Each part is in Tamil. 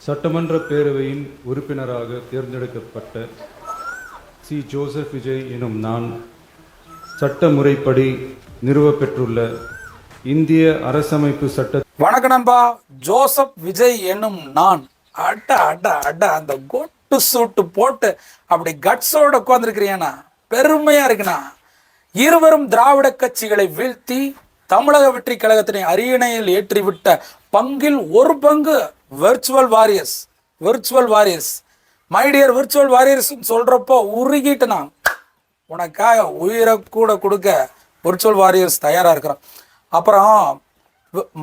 சட்டமன்ற பேரவையின் உறுப்பினராக தேர்ந்தெடுக்கப்பட்ட சி. ஜோசப் விஜய் எனும் நான் சட்ட முறைப்படி நிறுவப்பெற்றுள்ள இந்திய அரசமைப்பு சட்ட வணக்கம் நண்பா. ஜோசப் விஜய் என்னும் நான் அட அட அட அந்த கோட்டு சூட்டு போட்டு அப்படி கட்ஸோட உட்காந்துருக்கிறேன்னா பெருமையா இருக்குண்ணா. இருவரும் திராவிட கட்சிகளை வீழ்த்தி தமிழக வெற்றி கழகத்தினை அரியணையில் ஏற்றிவிட்ட பங்கில் ஒரு பங்கு virtual warriors my dear virtual warriors சொல்றப்போ உருகிட்டு நான் உனக்காக உயிரை கூட கொடுக்க விர்ச்சுவல் வாரியர்ஸ் தயாரா இருக்கிறோம். அப்புறம்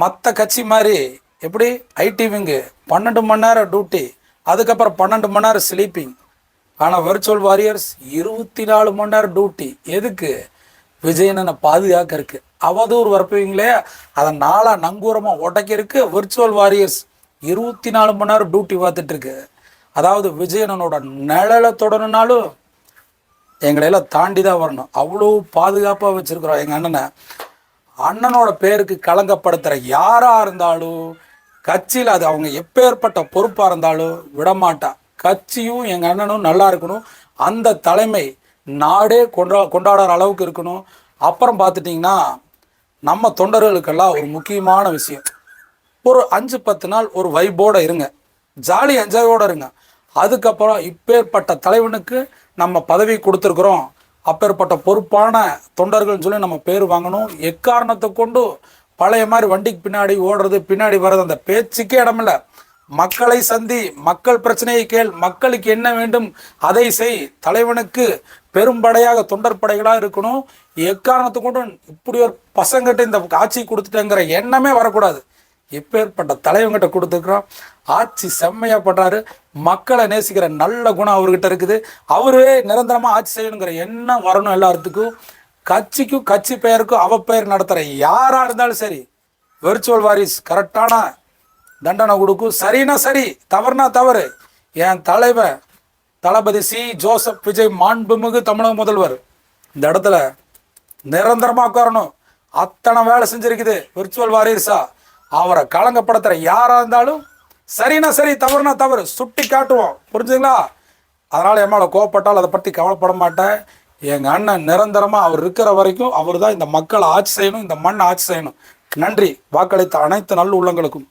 மற்ற கட்சி மாதிரி எப்படி ஐடி விங்கு 12 மணி நேரம் டியூட்டி, அதுக்கப்புறம் 12 மணி நேரம் ஸ்லீப்பிங். ஆனால் விர்ச்சுவல் வாரியர்ஸ் 24 மணி நேரம் டியூட்டி. எதுக்கு? விஜயனை பாதுகாக்க இருக்கு. அவதூறு வரப்பீங்களே அதை நாளா நங்கூரமாக உடைக்க இருக்கு. விர்ச்சுவல் வாரியர்ஸ் 24 மணி நேரம் டியூட்டி பார்த்துட்டு இருக்கு. அதாவது விஜயனோட நிழலை தொடணுனாலும் எங்களையெல்லாம் தாண்டி தான் வரணும். அவ்வளோ பாதுகாப்பாக வச்சுருக்குறோம் எங்கள் அண்ணனோட பேருக்கு களங்கப்படுத்துகிற யாராக இருந்தாலும் கட்சியில் அது அவங்க எப்பேற்பட்ட பொறுப்பாக இருந்தாலும் விடமாட்டா. கட்சியும் எங்கள் அண்ணனும் நல்லா இருக்கணும். அந்த தலைமை நாடே கொண்டாடுற அளவுக்கு இருக்கணும். அப்புறம் பார்த்துட்டிங்கன்னா நம்ம தொண்டர்களுக்கெல்லாம் ஒரு முக்கியமான விஷயம், ஒரு 5-10 நாள் ஒரு வைபோடு இருங்க, ஜாலி என்ஜாயோடு இருங்க. அதுக்கப்புறம் இப்பேற்பட்ட தலைவனுக்கு நம்ம பதவி கொடுத்துருக்குறோம், அப்பேற்பட்ட பொறுப்பான தொண்டர்கள்னு சொல்லி நம்ம பேர் வாங்கணும். எக்காரணத்தை கொண்டு பழைய மாதிரி வண்டிக்கு பின்னாடி ஓடுறது பின்னாடி வர்றது அந்த பேச்சுக்கே இடமில்லை. மக்களை சந்தி, மக்கள் பிரச்சனையை கேள், மக்களுக்கு என்ன வேண்டும் அதை செய். தலைவனுக்கு பெரும்படையாக தொண்டர் படைகளாக இருக்கணும். எக்காரணத்தை கொண்டு இப்படி ஒரு பசங்கிட்ட இந்த ஆட்சி கொடுத்துட்டேங்கிற எண்ணமே வரக்கூடாது. எப்பேற்பட்ட தலைவங்கிட்ட கொடுத்துருக்குறோம். ஆட்சி செம்மையாக பண்ணுறாரு. மக்களை நேசிக்கிற நல்ல குணம் அவர்கிட்ட இருக்குது. அவரே நிரந்தரமாக ஆட்சி செய்யணுங்கிற எண்ணம் வரணும் எல்லாத்துக்கும். கட்சிக்கும் கட்சி பெயருக்கும் அவ பெயர் நடத்துகிற யாராக இருந்தாலும் சரி, விர்ச்சுவல் வாரிஸ் கரெக்டான தண்டனை கொடுக்கும். சரினா சரி, தவறுனா தவறு. என் தலைவர் தளபதி சி. ஜோசப் விஜய் மாண்புமிகு தமிழக முதல்வர் இந்த இடத்துல நிரந்தரமாக உட்காரணும். அத்தனை வேலை செஞ்சிருக்குது விர்ச்சுவல் வாரியர்ஸா. அவரை களங்கப்படுத்துகிற யாராக இருந்தாலும் சரினா சரி, தவறுனா தவறு, சுட்டி காட்டுவோம். புரிஞ்சுங்களா? அதனால் என் மேலே கோவப்பட்டால் அதை பற்றி கவலைப்பட மாட்டேன். எங்கள் அண்ணன் நிரந்தரமாக அவர் இருக்கிற வரைக்கும் அவர் தான் இந்த மக்களை ஆட்சி செய்யணும், இந்த மண்ணை ஆட்சி செய்யணும். நன்றி. வாக்களித்த அனைத்து நல்ல உள்ளங்களுக்கும்.